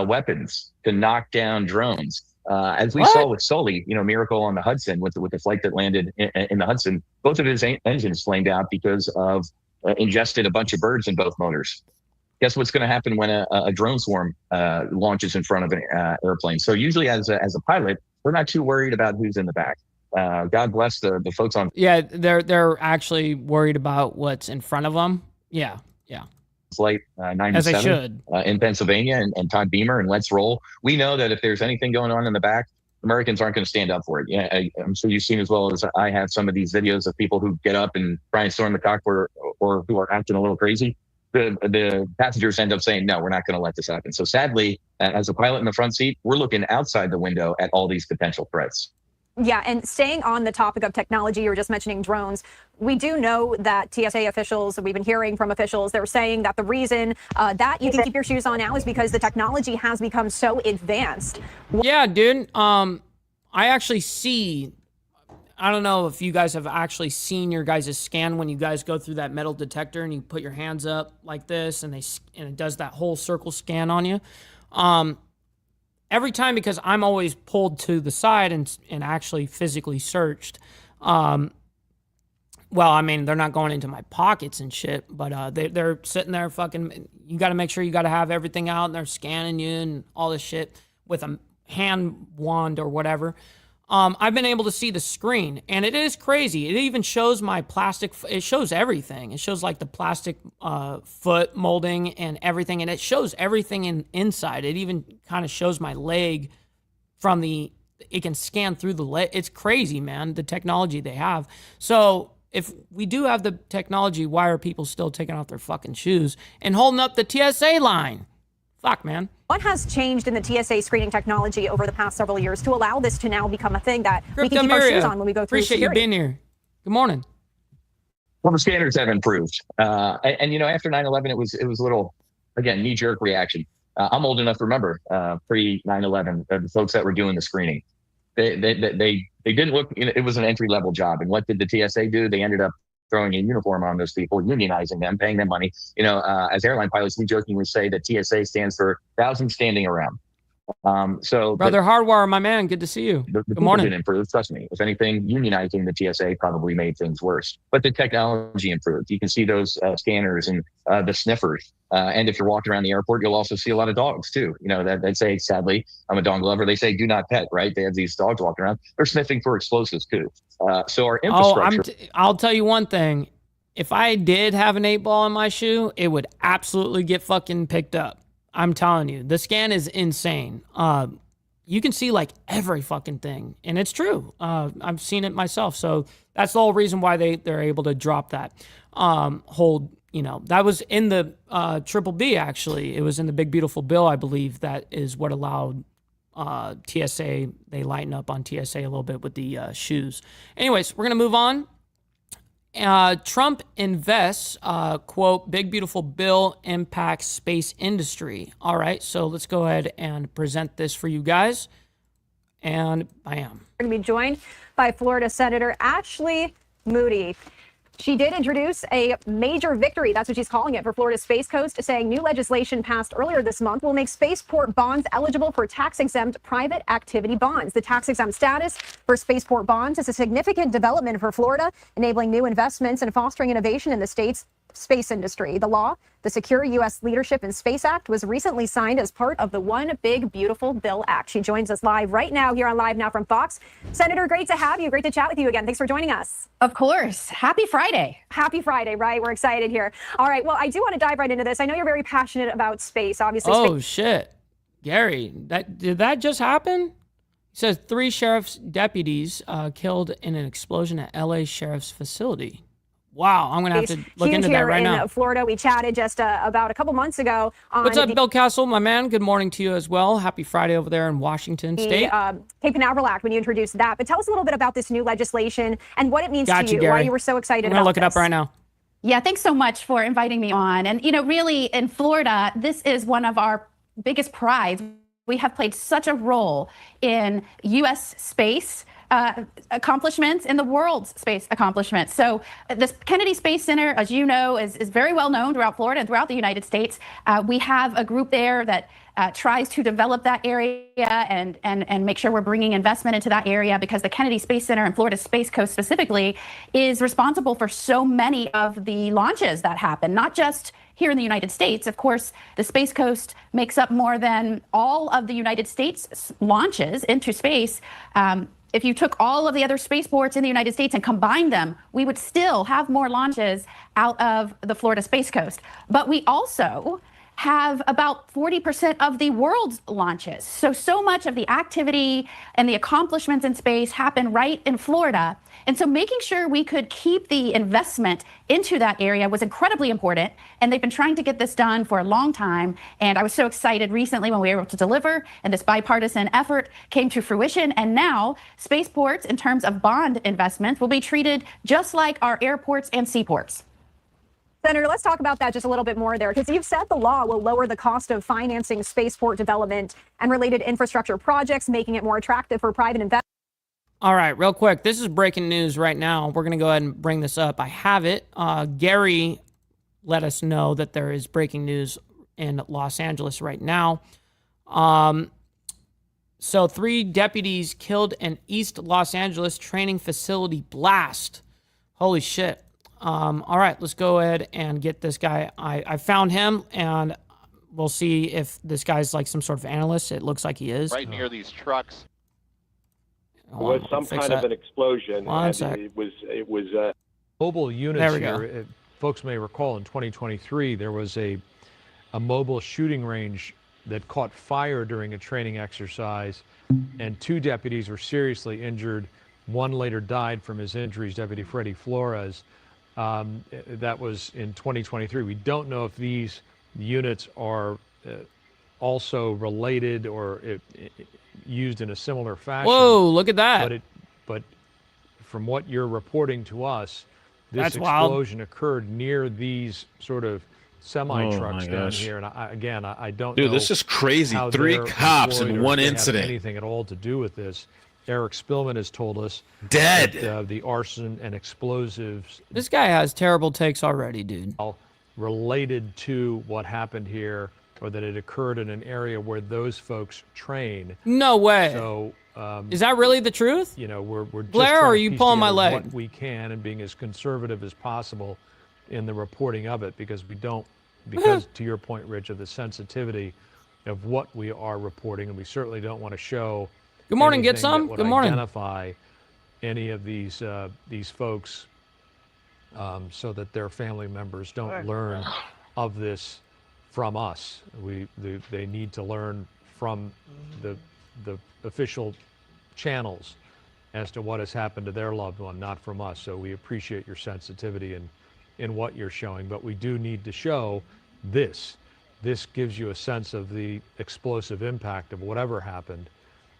weapons to knock down drones. As we saw with Sully, Miracle on the Hudson with the flight that landed in the Hudson, both of his engines flamed out because of ingested a bunch of birds in both motors. Guess what's going to happen when a drone swarm launches in front of an airplane? So usually as a pilot, we're not too worried about who's in the back. God bless the folks on. Yeah, they're actually worried about what's in front of them. Yeah. Flight 97 as they should in Pennsylvania and Todd Beamer and Let's Roll. We know that if there's anything going on in the back, Americans aren't going to stand up for it. Yeah, I'm sure you've seen as well as I have some of these videos of people who get up and try and storm the cockpit or who are acting a little crazy. The passengers end up saying, no, we're not going to let this happen. So sadly, as a pilot in the front seat, we're looking outside the window at all these potential threats. Yeah, and staying on the topic of technology, you were just mentioning drones. We do know that TSA officials, we've been hearing from officials, they're saying that the reason that you can keep your shoes on now is because the technology has become so advanced. Yeah, dude. I actually see, I don't know if you guys have actually seen your guys' scan when you guys go through that metal detector and you put your hands up like this and it does that whole circle scan on you. Every time, because I'm always pulled to the side and actually physically searched. Well, I mean, they're not going into my pockets and shit, but they're sitting there fucking, you got to make sure you got to have everything out and they're scanning you and all this shit with a hand wand or whatever. I've been able to see the screen, and it is crazy. It even shows my plastic. It shows everything. It shows like the plastic foot molding and everything, and it shows everything inside. It even kind of shows my leg from the. It can scan through the leg. It's crazy, man. The technology they have. So if we do have the technology, why are people still taking off their fucking shoes and holding up the TSA line? Fuck, man. What has changed in the TSA screening technology over the past several years to allow this to now become a thing that we can keep our shoes on when we go through Appreciate security? you being here. Good morning. Well, the standards have improved. And after 9/11, it was a little, again, knee-jerk reaction. I'm old enough to remember pre 9/11, the folks that were doing the screening. They didn't look, it was an entry-level job. And what did the TSA do? They ended up throwing a uniform on those people, unionizing them, paying them money. As airline pilots, we jokingly say that TSA stands for thousands standing around. Brother Hardwire, my man, good to see you. The good morning. Didn't improve, trust me. If anything, unionizing the TSA probably made things worse. But the technology improved. You can see those scanners and the sniffers. And if you're walking around the airport, you'll also see a lot of dogs too. That say, sadly, I'm a dog lover. They say, do not pet, right? They have these dogs walking around. They're sniffing for explosives too. So our infrastructure. I'll tell you one thing. If I did have an 8-ball in my shoe, it would absolutely get fucking picked up. I'm telling you, the scan is insane. You can see like every fucking thing, and it's true. I've seen it myself, so that's the whole reason why they're able to drop that hold. That was in the Triple B actually. It was in the Big Beautiful Bill, I believe. That is what allowed TSA. They lighten up on TSA a little bit with the shoes. Anyways, we're gonna move on. Trump invests, quote, Big Beautiful Bill impacts space industry. All right, so let's go ahead and present this for you guys. And bam. We're going to be joined by Florida Senator Ashley Moody. She did introduce a major victory, that's what she's calling it, for Florida's Space Coast, saying new legislation passed earlier this month will make spaceport bonds eligible for tax-exempt private activity bonds. The tax-exempt status for spaceport bonds is a significant development for Florida, enabling new investments and fostering innovation in the state's space industry. The law, the Secure U.S. Leadership in Space Act, was recently signed as part of the One Big Beautiful Bill Act. She joins us live right now here on Live Now from Fox. Senator, great to have you. Great to chat with you again. Thanks for joining us. Of course. Happy Friday. Happy Friday, right? We're excited here. All right. Well, I do want to dive right into this. I know you're very passionate about space, obviously. Oh, shit. Gary, did that just happen? He says 3 sheriff's deputies killed in an explosion at LA Sheriff's facility. Wow, I'm going to have to look into that right now. In Florida, we chatted just about a couple months ago. What's up, Bill Castle, my man? Good morning to you as well. Happy Friday over there in Washington State. Cape Canaveral Act, when you introduced that. But tell us a little bit about this new legislation and what it means to you, Gary. why you were so excited about this. I'm going to look it up right now. Yeah, thanks so much for inviting me on. And, you know, really in Florida, this is one of our biggest prides. We have played such a role in U.S. space accomplishments, in the world's space accomplishments. So this Kennedy Space Center, as you know, is very well known throughout Florida and throughout the United States. We have a group there that tries to develop that area and make sure we're bringing investment into that area, because the Kennedy Space Center and Florida Space Coast specifically is responsible for so many of the launches that happen, not just here in the United States. Of course, the Space Coast makes up more than all of the United States launches into space. If you took all of the other spaceports in the United States and combined them, we would still have more launches out of the Florida Space Coast. But we also have about 40% of the world's launches. So much of the activity and the accomplishments in space happen right in Florida. And so making sure we could keep the investment into that area was incredibly important. And they've been trying to get this done for a long time. And I was so excited recently when we were able to deliver, and this bipartisan effort came to fruition. And now spaceports, in terms of bond investments, will be treated just like our airports and seaports. Senator, let's talk about that just a little bit more there, because you've said the law will lower the cost of financing spaceport development and related infrastructure projects, making it more attractive for private investors. All right, real quick. This is breaking news right now. We're going to go ahead and bring this up. I have it. Gary let us know that there is breaking news in Los Angeles right now. So 3 deputies killed in East Los Angeles training facility blast. Holy shit. All right, let's go ahead and get this guy. I found him, and we'll see if this guy's like some sort of analyst. It looks like he is. Right near these trucks. There was some kind of an explosion. It was mobile units here. Folks may recall in 2023 there was a mobile shooting range that caught fire during a training exercise, and 2 deputies were seriously injured. One later died from his injuries, Deputy Freddie Flores. That was in 2023. We don't know if these units are also related or used in a similar fashion. Whoa, look at that. But from what you're reporting to us, this explosion occurred near these sort of semi-trucks down here. And I don't know. Dude, this is crazy. 3 cops in one incident. Anything at all to do with this. Eric Spillman has told us that the arson and explosives. This guy has terrible takes already, dude. Related to what happened here, or that it occurred in an area where those folks train. No way. So, is that really the truth? You know, we're just Blair, or are you pulling my leg? What we can, and being as conservative as possible in the reporting of it, because we don't, because to your point, Rich, of the sensitivity of what we are reporting, and we certainly don't want to show. Good morning, get some. Good morning. Identify any of these folks, so that their family members don't learn of this from us. They need to learn from the official channels as to what has happened to their loved one, not from us. So we appreciate your sensitivity in what you're showing, but we do need to show this. This gives you a sense of the explosive impact of whatever happened.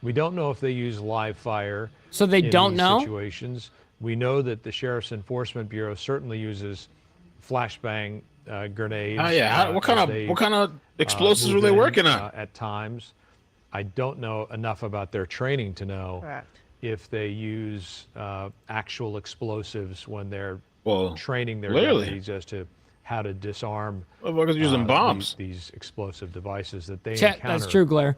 We don't know if they use live fire. So they don't know? Situations. We know that the Sheriff's Enforcement Bureau certainly uses flashbang grenades. Oh yeah, what kind of explosives were they working on? At times, I don't know enough about their training to know if they use actual explosives when they're training their deputies as to how to disarm. Using bombs. These explosive devices that they encounter. That's true, Blair.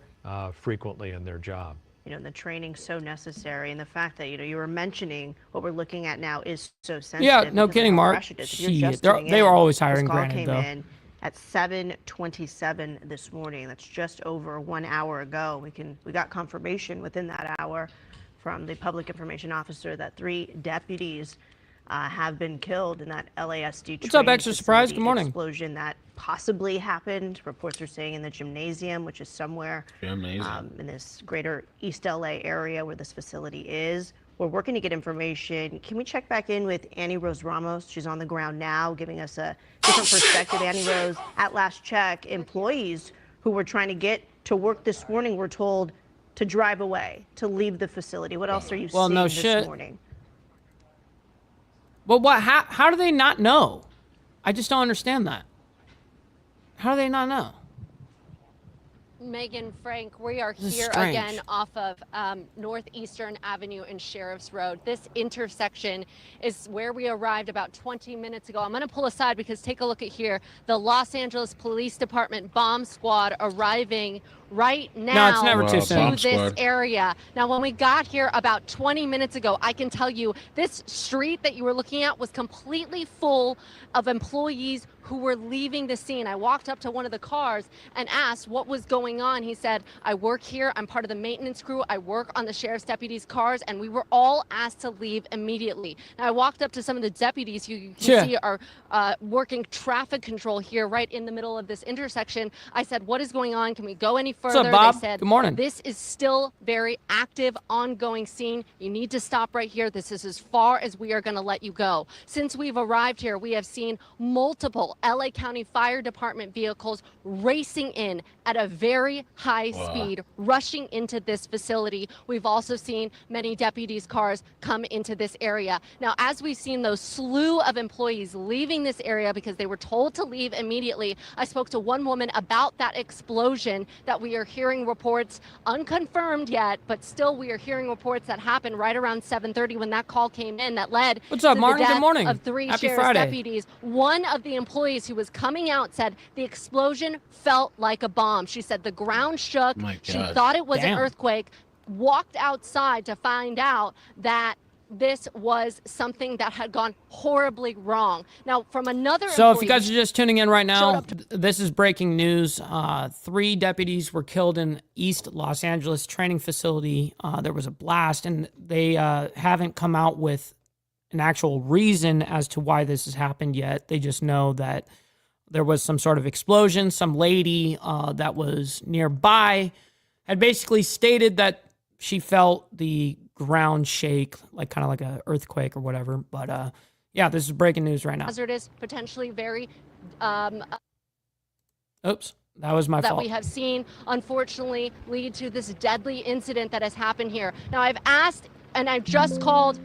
Frequently in their job. the training so necessary, and the fact that you were mentioning what we're looking at now is so sensitive. Yeah, no because of kidding, how Mark. fresh it is. If you're just Shit, tuning they were in, always hiring, this call granted, came though. in at 7:27 this morning. That's just over 1 hour ago. We got confirmation within that hour from the public information officer that 3 deputies have been killed in that LASD What's up, training Extra Surprise? facility Good morning. explosion that possibly happened. Reports are saying in the gymnasium, which is somewhere in this greater East LA area where this facility is. We're working to get information. Can we check back in with Annie Rose Ramos? She's on the ground now, giving us a different perspective. Annie Rose, at last check, employees who were trying to get to work this morning were told to drive away, to leave the facility. What else are you seeing no this shit. morning? Well, how do they not know? I just don't understand that. How do they not know? Megan, Frank, we are This is here strange. again off of Northeastern Avenue and Sheriff's Road. This intersection is where we arrived about 20 minutes ago. I'm going to pull aside because take a look at here. The Los Angeles Police Department bomb squad arriving right now it's never too soon. to this area. Now, when we got here about 20 minutes ago, I can tell you this street that you were looking at was completely full of employees who were leaving the scene. I walked up to one of the cars and asked what was going on. He said, I work here. I'm part of the maintenance crew. I work on the sheriff's deputies' cars, and we were all asked to leave immediately. Now, I walked up to some of the deputies who you can see are working traffic control here right in the middle of this intersection. I said, what is going on? Can we go any further? What's up, Bob? They said, Good morning. This is still very active, ongoing scene. You need to stop right here. This is as far as we are going to let you go. Since we've arrived here, we have seen multiple LA County Fire Department vehicles racing in at a very high speed, rushing into this facility. We've also seen many deputies' cars come into this area. Now, as we've seen those slew of employees leaving this area because they were told to leave immediately, I spoke to one woman about that explosion that we are hearing reports, unconfirmed yet, but still we are hearing reports that happened right around 7:30 when that call came in that led What's up, to Martin? the Good death morning. of 3 Happy sheriff's Friday. deputies. One of the employees who was coming out said the explosion felt like a bomb. She said the ground shook. She thought it was an earthquake, walked outside to find out that this was something that had gone horribly wrong. Now, from another So if you guys are just tuning in right now, this is breaking news. 3 deputies were killed in East Los Angeles training facility. There was a blast, and they haven't come out with an actual reason as to why this has happened yet. They just know that there was some sort of explosion. Some lady that was nearby had basically stated that she felt the ground shake, like kind of like an earthquake or whatever. But yeah, this is breaking news right now. hazardous, potentially very Oops, that was my that fault. we have seen, unfortunately, lead to this deadly incident that has happened here. Now, I've asked, and I've just called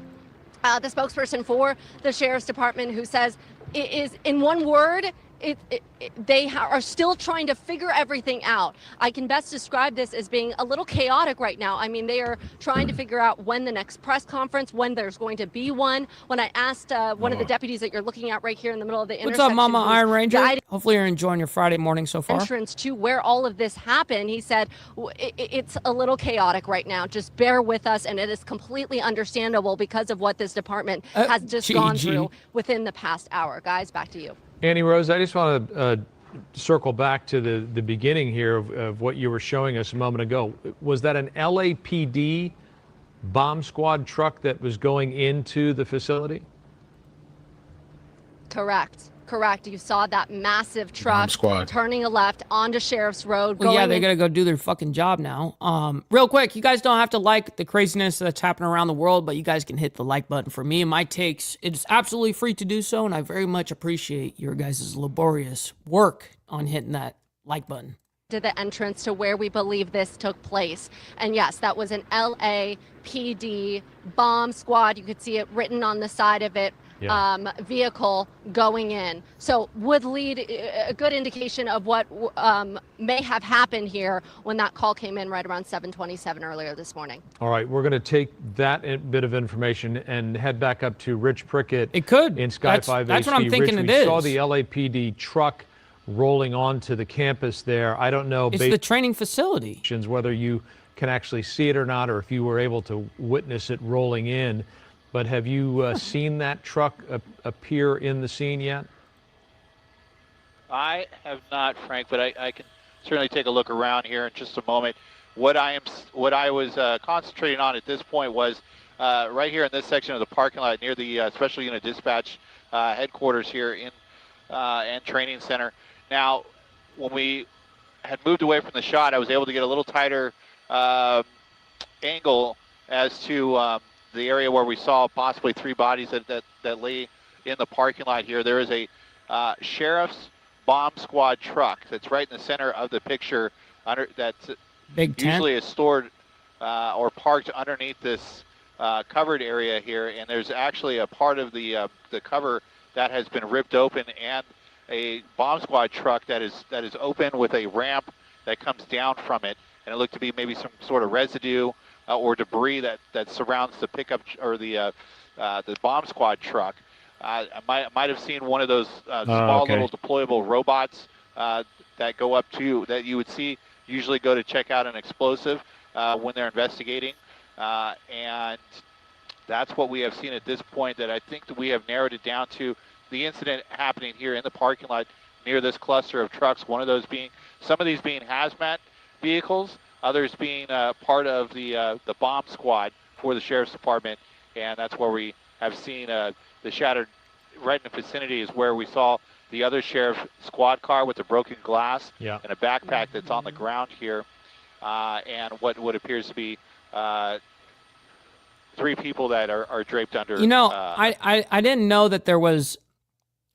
the spokesperson for the Sheriff's Department, who says it is, in one word, they are still trying to figure everything out. I can best describe this as being a little chaotic right now. I mean, they are trying to figure out when the next press conference, when there's going to be one. When I asked one of the deputies that you're looking at right here in the middle of the What's intersection, up, Mama who's Iron Ranger? guiding Hopefully you're enjoying your Friday morning so far. entrance to where all of this happened, he said it's a little chaotic right now. Just bear with us, and it is completely understandable because of what this department has just gone through within the past hour. Guys, back to you. Annie Rose, I just want to circle back to the beginning here of what you were showing us a moment ago. Was that an LAPD bomb squad truck that was going into the facility? Correct. You saw that massive truck turning a left onto Sheriff's Road. Well, yeah, they got to go do their fucking job now. Real quick, you guys don't have to like the craziness that's happening around the world, but you guys can hit the like button for me and my takes. It's absolutely free to do so, and I very much appreciate your guys' laborious work on hitting that like button. To the entrance to where we believe this took place. And yes, that was an LAPD bomb squad. You could see it written on the side of it. Vehicle going in. So would lead a good indication of what may have happened here when that call came in right around 7:27 earlier this morning. All right, we're going to take that bit of information and head back up to Rich Prickett. It could. In Sky 5 That's what I'm thinking. Rich, it is. We saw the LAPD truck rolling onto the campus there. I don't know. It's the training facility. Whether you can actually see it or not, or if you were able to witness it rolling in. But have you seen that truck appear in the scene yet? I have not, Frank, but I can certainly take a look around here in just a moment. What I was concentrating on at this point was right here in this section of the parking lot near the Special Unit Dispatch headquarters here in and training center. Now, when we had moved away from the shot, I was able to get a little tighter angle as to the area where we saw possibly 3 bodies that lay in the parking lot here. There is a sheriff's bomb squad truck that's right in the center of the picture. That's Big tent. usually is stored or parked underneath this covered area here, and there's actually a part of the cover that has been ripped open, and a bomb squad truck that is open with a ramp that comes down from it, and it looked to be maybe some sort of residue or debris that surrounds the pickup or the bomb squad truck. I might have seen one of those small little deployable robots that go up to that you would see usually go to check out an explosive when they're investigating, and that's what we have seen at this point. That I think that we have narrowed it down to the incident happening here in the parking lot near this cluster of trucks. One of those being, some of these being hazmat vehicles, others being part of the bomb squad for the sheriff's department, and that's where we have seen the shattered. Right in the vicinity is where we saw the other sheriff squad car with the broken glass and a backpack that's on the ground here, and what appears to be 3 people that are draped under. You know, I didn't know that there was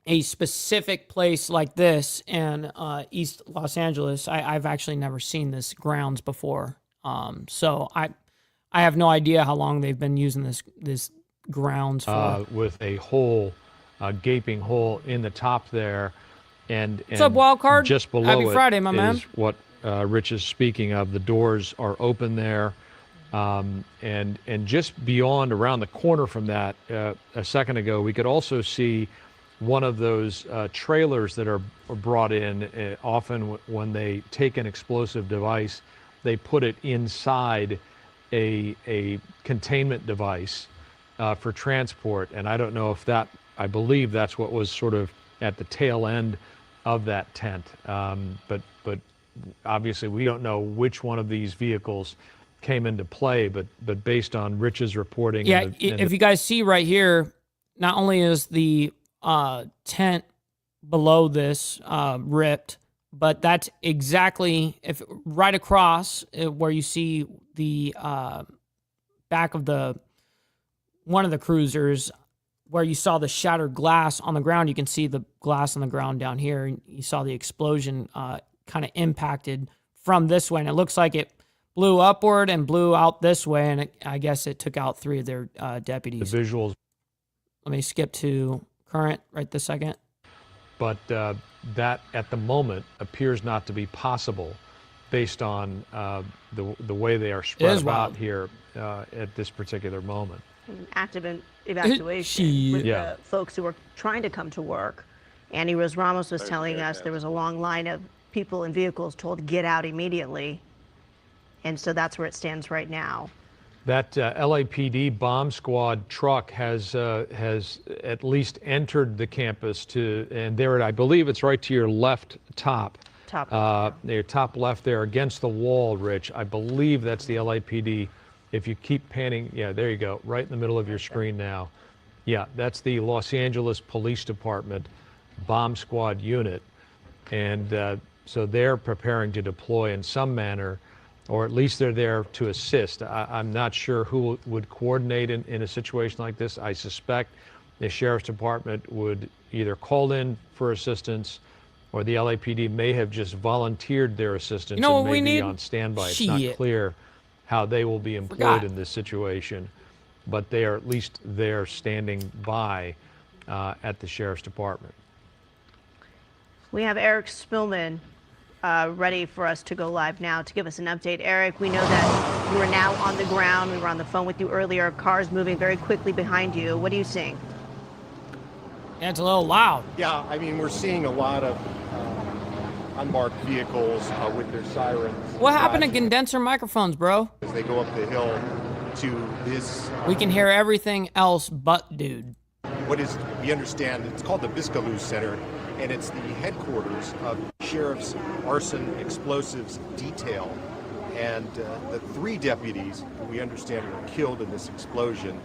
a specific place like this in East Los Angeles. I've actually never seen this grounds before, so I have no idea how long they've been using this grounds for. With a hole. A gaping hole in the top there, and what's up, wild card? Just below Happy it Friday, my is man. what Rich is speaking of. The doors are open there, and just beyond, around the corner from that, a second ago, we could also see one of those trailers that are brought in. Often, when they take an explosive device, they put it inside a containment device for transport, and I don't know if that. I believe that's what was sort of at the tail end of that tent. But obviously we don't know which one of these vehicles came into play, but based on Rich's reporting. Yeah, if you guys see right here, not only is the tent below this ripped, but that's exactly right across where you see the back of one of the cruisers, where you saw the shattered glass on the ground. You can see the glass on the ground down here. And you saw the explosion kind of impacted from this way. And it looks like it blew upward and blew out this way. And I guess it took out 3 of their deputies. The visuals. Let me skip to current right this second. But that, at the moment, appears not to be possible based on the way they are spread about here at this particular moment. An active evacuation with the folks who were trying to come to work. Annie Rose Ramos was telling us there was a long line of people in vehicles told to get out immediately. And so that's where it stands right now. That LAPD bomb squad truck has at least entered the campus and there, I believe it's right to your left top. Your top left there against the wall, Rich. I believe that's the LAPD. If you keep panning, yeah, there you go, right in the middle of your screen now. Yeah, that's the Los Angeles Police Department bomb squad unit. And so they're preparing to deploy in some manner, or at least they're there to assist. I'm not sure who would coordinate in a situation like this. I suspect the Sheriff's Department would either call in for assistance, or the LAPD may have just volunteered their assistance and may be on standby. It's not clear how they will be employed in this situation, but they are at least there standing by at the Sheriff's Department. We have Eric Spillman ready for us to go live now to give us an update. Eric, we know that you are now on the ground. We were on the phone with you earlier. Cars moving very quickly behind you. What are you seeing? Yeah, it's a little loud. Yeah, I mean, we're seeing a lot of unmarked vehicles with their sirens What happened to condenser microphones, bro? As they go up the hill to this... We can hear everything else but dude. We understand, it's called the Biscalou Center, and it's the headquarters of Sheriff's Arson Explosives Detail. And the 3 deputies who we understand were killed in this explosion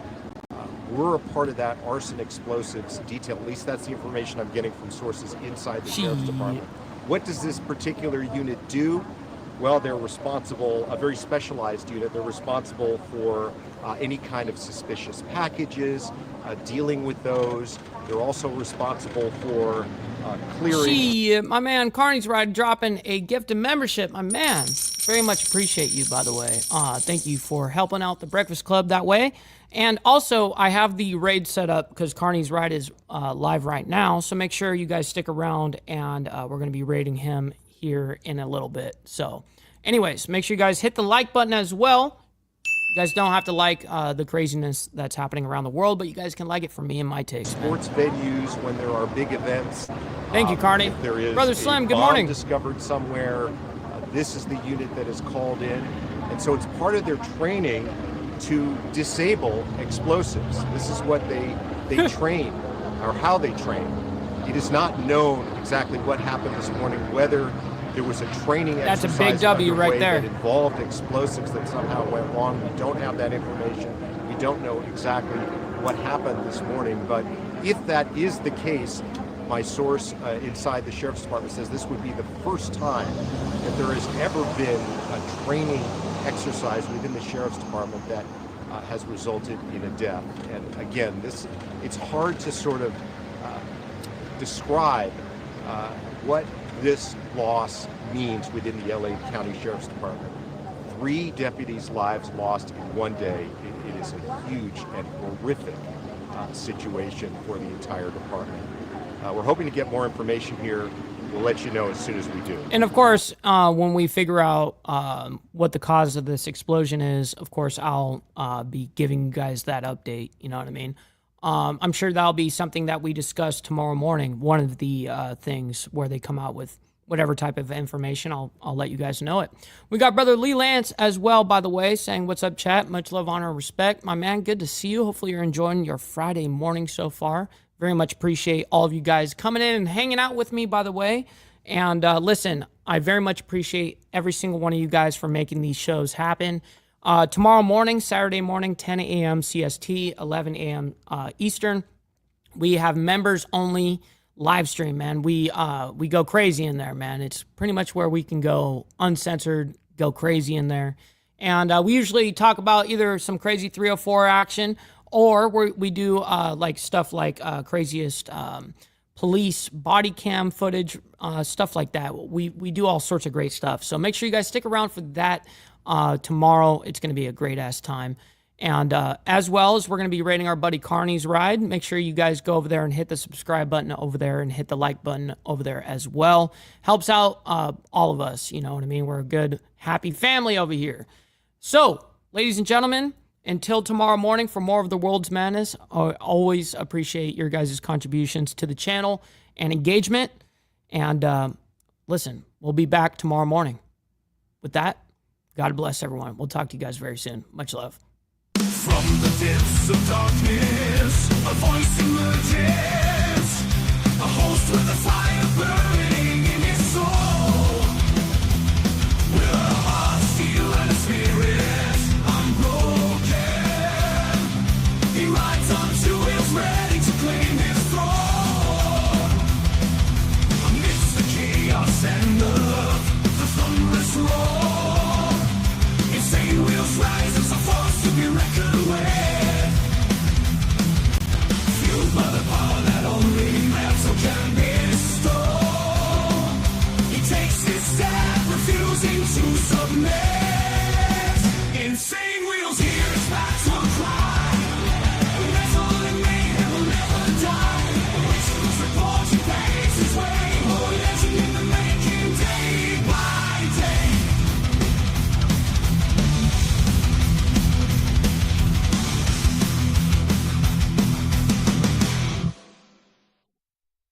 were a part of that arson explosives detail. At least that's the information I'm getting from sources inside the Sheriff's Department. What does this particular unit do? Well, they're responsible, a very specialized unit. They're responsible for any kind of suspicious packages, dealing with those. They're also responsible for clearing. My man Carney's Ride dropping a gift of membership. My man, very much appreciate you, by the way. Thank you for helping out the Breakfast Club that way. And also, I have the raid set up because Carney's Ride is live right now. So make sure you guys stick around, and we're going to be raiding him here in a little bit. So anyways, make sure you guys hit the like button as well. You guys don't have to like the craziness that's happening around the world, but you guys can like it for me and my takes. Sports venues, when there are big events. Thank you, Carney. If there is Brother Slim, good bomb morning. Discovered somewhere, this is the unit that is called in. And so it's part of their training to disable explosives. This is what they train, or how they train. It is not known exactly what happened this morning, whether there was a training That's exercise a big W right there. that involved explosives that somehow went wrong. We don't have that information. We don't know exactly what happened this morning. But if that is the case, my source inside the Sheriff's Department says this would be the first time that there has ever been a training exercise within the Sheriff's Department that has resulted in a death. And again, it's hard to sort of describe what this loss means within the LA County Sheriff's Department. 3 deputies' lives lost in one day. It is a huge and horrific situation for the entire department. We're hoping to get more information here. We'll let you know as soon as we do. And of course, when we figure out what the cause of this explosion is, of course, I'll be giving you guys that update. You know what I mean? I'm sure that'll be something that we discuss tomorrow morning. One of the things where they come out with whatever type of information, I'll let you guys know it. We got Brother Lee Lance as well, by the way, saying, what's up, chat? Much love, honor, and respect. My man, good to see you. Hopefully you're enjoying your Friday morning so far. Very much appreciate all of you guys coming in and hanging out with me, by the way. And listen, I very much appreciate every single one of you guys for making these shows happen. Tomorrow morning, Saturday morning, 10 a.m. CST, 11 a.m. Eastern, we have members only live stream, man. We go crazy in there, man. It's pretty much where we can go uncensored, go crazy in there. And we usually talk about either some crazy 304 action, or we do like stuff like craziest police body cam footage, stuff like that. We do all sorts of great stuff. So make sure you guys stick around for that tomorrow. It's going to be a great-ass time. And as well as we're going to be rating our buddy Carney's Ride. Make sure you guys go over there and hit the subscribe button over there and hit the like button over there as well. Helps out all of us, you know what I mean? We're a good, happy family over here. So, ladies and gentlemen, until tomorrow morning for more of the world's madness, I always appreciate your guys' contributions to the channel and engagement. And listen, we'll be back tomorrow morning. With that, God bless everyone. We'll talk to you guys very soon. Much love. From the depths of darkness, a voice emerges, a host with a fire burning in his soul. With a heart, steel, and a spirit unbroken, he rides on 2 wheels, ready to claim his throne. Amidst the chaos and the thunderous roar, insane wheels rise as a force to be reckoned.